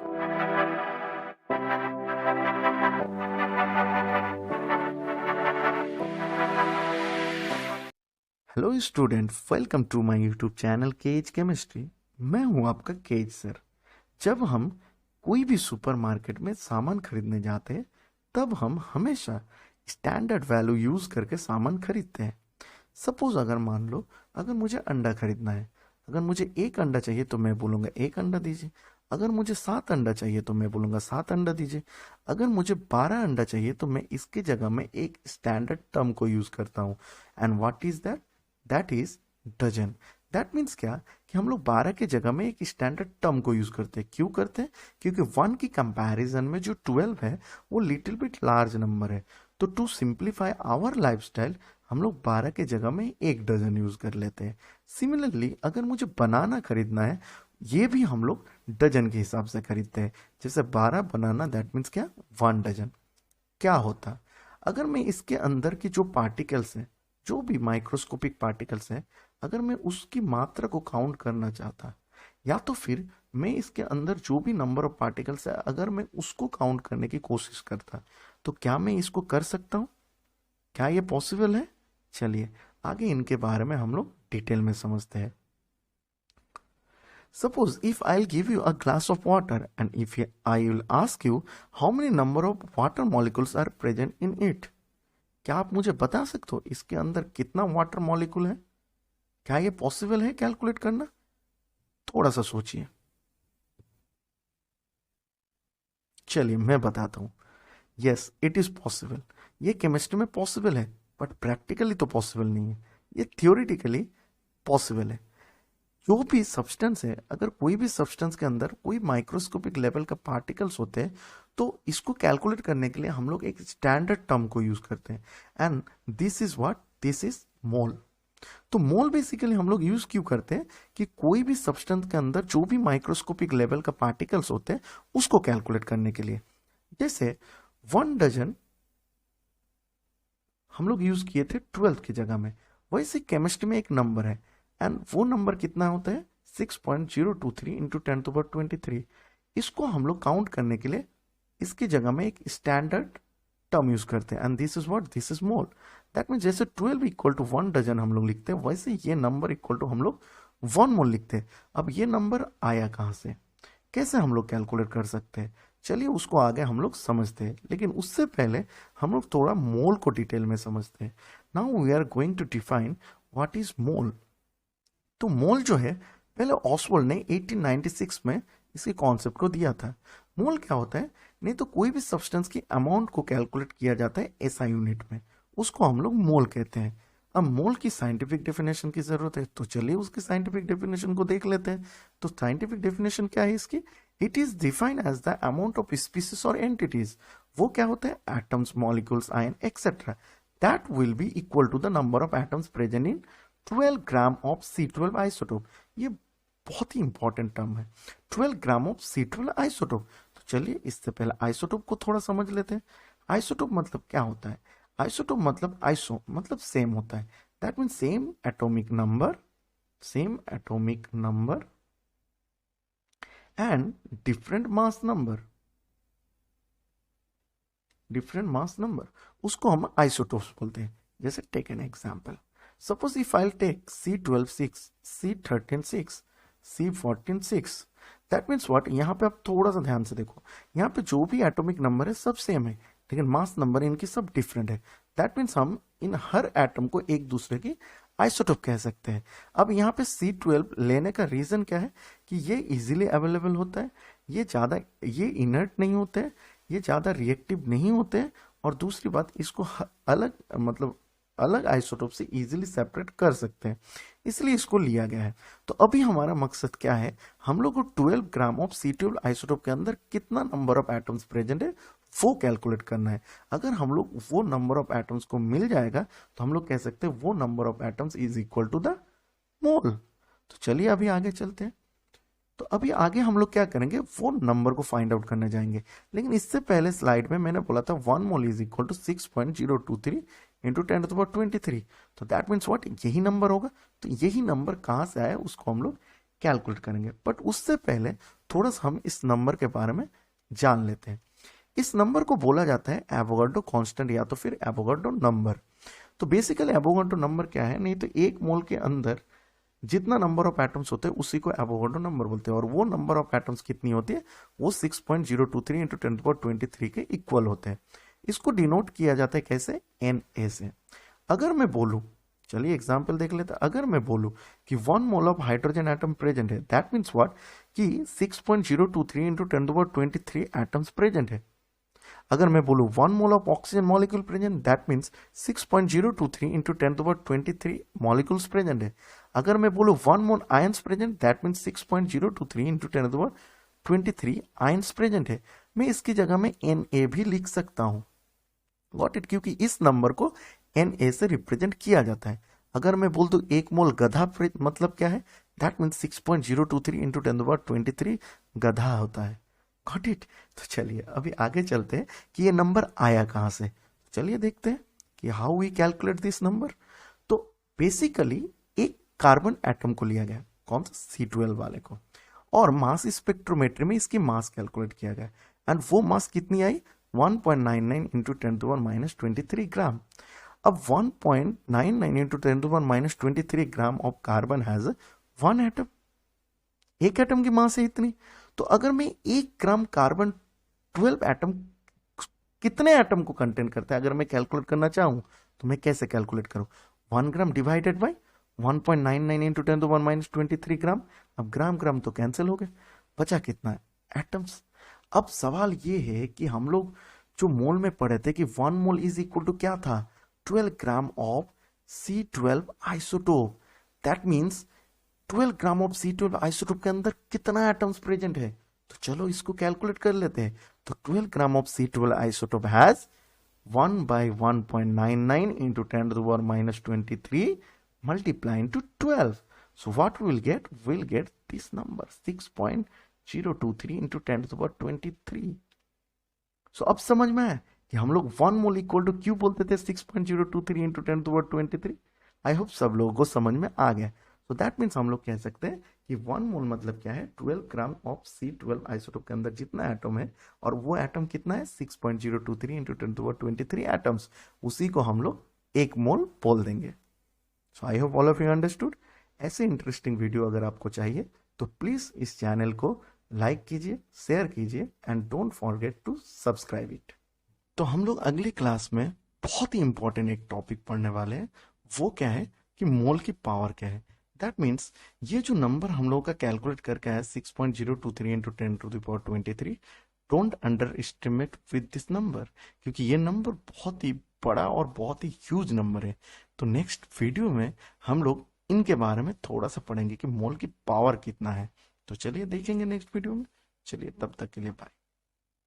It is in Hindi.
Hello student, welcome to my YouTube channel केज केमिस्ट्री। मैं हूं आपका केज सर। जब हम कोई भी सुपरमार्केट में सामान खरीदने जाते हैं तब हम हमेशा स्टैंडर्ड वैल्यू यूज करके सामान खरीदते हैं। सपोज अगर मान लो, अगर मुझे अंडा खरीदना है, अगर मुझे एक अंडा चाहिए तो मैं बोलूँगा एक अंडा दीजिए। अगर मुझे 7 अंडा चाहिए तो मैं बोलूँगा 7 अंडा दीजिए। अगर मुझे 12 अंडा चाहिए तो मैं इसके जगह में एक स्टैंडर्ड टर्म को यूज़ करता हूँ। And what is that? That is dozen. That means क्या कि हम लोग 12 की जगह में एक स्टैंडर्ड टर्म को यूज करते हैं। क्यों करते हैं? क्योंकि 1 की कंपैरिजन में जो 12 है वो लिटिल बिट लार्ज नंबर है। तो टू सिंप्लीफाई आवर लाइफस्टाइल हम लोग 12 की जगह में एक डजन यूज कर लेते हैं। सिमिलरली अगर मुझे बनाना खरीदना है, ये भी हम लोग डजन के हिसाब से खरीदते हैं। जैसे 12 बनाना, दैट मीन्स क्या? 1 डजन। क्या होता अगर मैं इसके अंदर की जो पार्टिकल्स हैं, जो भी माइक्रोस्कोपिक पार्टिकल्स हैं, अगर मैं उसकी मात्रा को काउंट करना चाहता, या तो फिर मैं इसके अंदर जो भी नंबर ऑफ पार्टिकल्स है अगर मैं उसको काउंट करने की कोशिश करता, तो क्या मैं इसको कर सकता हूं? क्या ये पॉसिबल है? चलिए आगे इनके बारे में हम लोग डिटेल में समझते हैं। Suppose if I'll give you a glass of water and if I will ask you how many number of water molecules are present in it, क्या आप मुझे बता सकते हो इसके अंदर कितना वाटर मॉलिक्यूल है? क्या ये पॉसिबल है कैलकुलेट करना? थोड़ा सा सोचिए। चलिए मैं बताता हूं। Yes, it is possible. ये केमिस्ट्री में पॉसिबल है, बट प्रैक्टिकली तो पॉसिबल नहीं है। ये थियोरिटिकली पॉसिबल है। जो भी सब्सटेंस है, अगर कोई भी सब्सटेंस के अंदर कोई माइक्रोस्कोपिक लेवल का पार्टिकल्स होते हैं तो इसको कैलकुलेट करने के लिए हम लोग एक स्टैंडर्ड टर्म को यूज करते हैं। And this is what? This is mole. तो मोल बेसिकली हम लोग यूज क्यों करते हैं कि कोई भी सब्सटेंस के अंदर जो भी माइक्रोस्कोपिक लेवल का पार्टिकल्स होते हैं उसको कैलकुलेट करने के लिए। जैसे 1 डजन हम लोग यूज किए थे 12 की जगह में, वैसे केमिस्ट्री में एक नंबर है एंड वो नंबर कितना होता है? 6.023 इंटू 10⁻23। इसको हम लोग काउंट करने के लिए इसकी जगह में एक स्टैंडर्ड टर्म यूज करते हैं and this is what? This is mole. That mean जैसे 12 इक्वल टू 1 डजन हम लोग लिखते हैं, वैसे ये नंबर इक्वल टू हम लोग 1 मोल लिखते हैं। अब ये नंबर आया कहाँ से? कैसे हम लोग कैलकुलेट कर सकते हैं? चलिए उसको आगे हम लोग समझते हैं, लेकिन उससे पहले हम लोग थोड़ा मोल को डिटेल में समझते हैं। Now we are going to define what is mole. तो मोल जो है, पहले ऑसवर्ल्ड ने 1896 में इसके कॉन्सेप्ट को दिया था। मोल क्या होता है? नहीं तो कोई भी सब्सटेंस की अमाउंट को कैलकुलेट किया जाता है एसआई यूनिट में, उसको हम लोग मोल कहते हैं। अब मोल की साइंटिफिक डेफिनेशन की जरूरत है, तो चलिए उसकी साइंटिफिक डेफिनेशन को देख लेते हैं। तो साइंटिफिक डेफिनेशन क्या है इसकी? It is defined as the amount of species और एंटिटीज। वो क्या होता है? Atoms, molecules, ion etcetera, that will be equal to the number of atoms present in 12 gram of C12 isotope. ये बहुत ही इंपॉर्टेंट टर्म है, 12 ग्राम ऑफ C12 आइसोटोप। तो चलिए इससे पहले आइसोटोप को थोड़ा समझ लेते हैं। आइसोटोप मतलब क्या होता है? आइसोटोप मतलब आइसो मतलब सेम होता है। That mean same atomic number, same atomic number and different mass number, different mass number, उसको हम आइसोटोप्स बोलते हैं। जैसे take an example, suppose if I'll take C12 6, C13 6, C14 6, that means what? यहाँ पे आप थोड़ा सा ध्यान से देखो, यहाँ पे जो भी एटॉमिक नंबर है सब सेम है, लेकिन मास नंबर इनकी सब डिफरेंट है। दैट मीन्स हम इन हर एटम को एक दूसरे की आइसोटोप कह सकते हैं। अब यहाँ पे C12 लेने का रीजन क्या है? कि ये इजीली अवेलेबल होता है, ये इनर्ट नहीं होते हैं, ये ज्यादा रिएक्टिव नहीं होते हैं, और दूसरी बात इसको अलग मतलब अलग आइसोटोप से इजीली सेपरेट कर सकते हैं, इसलिए इसको लिया गया है। तो अभी हमारा मकसद क्या है? हम लोग को 12 ग्राम ऑफ C12 आइसोटोप के अंदर कितना नंबर ऑफ एटम्स प्रेजेंट है वो कैलकुलेट करना है। अगर हम लोग वो नंबर ऑफ एटम्स को मिल जाएगा तो हम लोग कह सकते हैं वो number of atoms is equal to the mole. तो चलिए अभी आगे चलते हैं। तो अभी आगे हम लोग क्या करेंगे? वो नंबर को फाइंड आउट करने जाएंगे, लेकिन इससे पहले स्लाइड में मैंने बोला था 1 mole is equal to 6.023 into 10⁻23। तो दैट मीन्स व्हाट? यही नंबर होगा। तो यही नंबर कहाँ से आया उसको हम लोग कैलकुलेट करेंगे। बट उससे पहले थोड़ा सा हम इस नंबर के बारे में जान लेते हैं। इस नंबर को बोला जाता है एवोगाड्रो कांस्टेंट या तो फिर एवोगाड्रो नंबर। तो बेसिकली एवोगाड्रो नंबर क्या है, नहीं तो एक मोल के अंदर जितना नंबर ऑफ एटम्स होते हैं उसी को एवोगाड्रो नंबर बोलते हैं, और वो नंबर ऑफ एटम्स कितनी होती है, वो 6.023 इंटू 10⁻23 के इक्वल होते हैं। इसको डिनोट किया जाता है कैसे, Na से। अगर मैं बोलूं, चलिए एग्जांपल देख लेते हैं। अगर मैं बोलूं कि 1 mole of hydrogen atom present है, दैट मीन्स व्हाट, कि 6.023 इंटू 10⁻23 एटम्स प्रेजेंट है। अगर मैं बोलूं 1 mole of oxygen molecule present, that means 6.023 into 10⁻23 molecules present है। अगर मैं बोलूं 1 mole ions present, that means 6.023 into 10⁻23 ions present है। मैं इसकी जगह में Na भी लिख सकता हूं, गॉट इट, क्योंकि इस नंबर को Na से रिप्रेजेंट किया जाता है। अगर मैं बोल दूं 1 मोल गधा मतलब क्या है, दैट मीन्स 6.023 इंटू 10⁻23 गधा होता है, गॉट इट। तो चलिए अभी आगे चलते हैं कि ये नंबर आया कहां से। चलिए देखते हैं कि how we calculate this number. तो बेसिकली एक कार्बन एटम को लिया गया, कौन सा, C12 वाले को, और मास स्पेक्ट्रोमेट्री में इसकी मास कैलकुलेट किया गया, एंड वो मास कितनी आई, 1.99 इंटू 10⁻23 ग्राम। अब 1.99 into 10⁻23 gram of carbon has 1 atom, एक एटम की मास है इतनी। तो अगर मैं 1 ग्राम कार्बन 12 एटम कितने एटम को कंटेन करता है, अगर मैं कैलकुलेट करना चाहूं तो मैं कैसे कैलकुलेट करूं, 1 ग्राम डिवाइडेड बाय 1.99 इंटू 10⁻23 ग्राम। अब ग्राम ग्राम तो कैंसिल हो गए, बचा कितना, एटम्स। अब सवाल ये है कि हम लोग जो मोल में पढ़े थे कि 1 मोल इज इक्वल टू क्या था, 12 gram of C12 isotope. That means 12 gram of C12 isotope के अंदर कितना एटम्स प्रेजेंट है, तो चलो इसको कैलकुलेट कर लेते हैं। तो 12 gram of C12 isotope has 1 by 1.99 into 10⁻23 multiply into 12. So what we will get? We'll get this number 6.023 into 10⁻23. So अब समझ में आया कि हम लोग 1 मोल इक्वल टू क्यों बोलते थे 6.023 into 10⁻23। आई होप सब लोगों को समझ में आ गया। तो दैट मीन्स हम लोग कह सकते हैं कि 1 मोल मतलब क्या है, 12 ग्राम ऑफ C12 आइसोटोप के अंदर जितना एटम है, और वो एटम कितना है, 6.023 इंटू 10⁻23 एटम्स, उसी को हम लोग 1 मोल बोल देंगे। So I hope all of you understood. ऐसे इंटरेस्टिंग वीडियो अगर आपको चाहिए तो प्लीज इस चैनल को लाइक कीजिए, शेयर कीजिए, and don't forget to subscribe it. तो हम लोग अगली क्लास में बहुत ही इंपॉर्टेंट एक टॉपिक पढ़ने वाले हैं। वो क्या है कि मोल की पावर क्या है। दैट मीन्स ये जो नंबर हम लोग का कैलकुलेट करके है 6.023 into 10⁻23, don't under estimate with this number, क्योंकि ये नंबर बहुत ही बड़ा और बहुत ही ह्यूज नंबर है। तो नेक्स्ट वीडियो में हम लोग इनके बारे में थोड़ा सा पढ़ेंगे कि मोल की पावर कितना है। तो चलिए देखेंगे नेक्स्ट वीडियो में। चलिए तब तक के लिए बाय।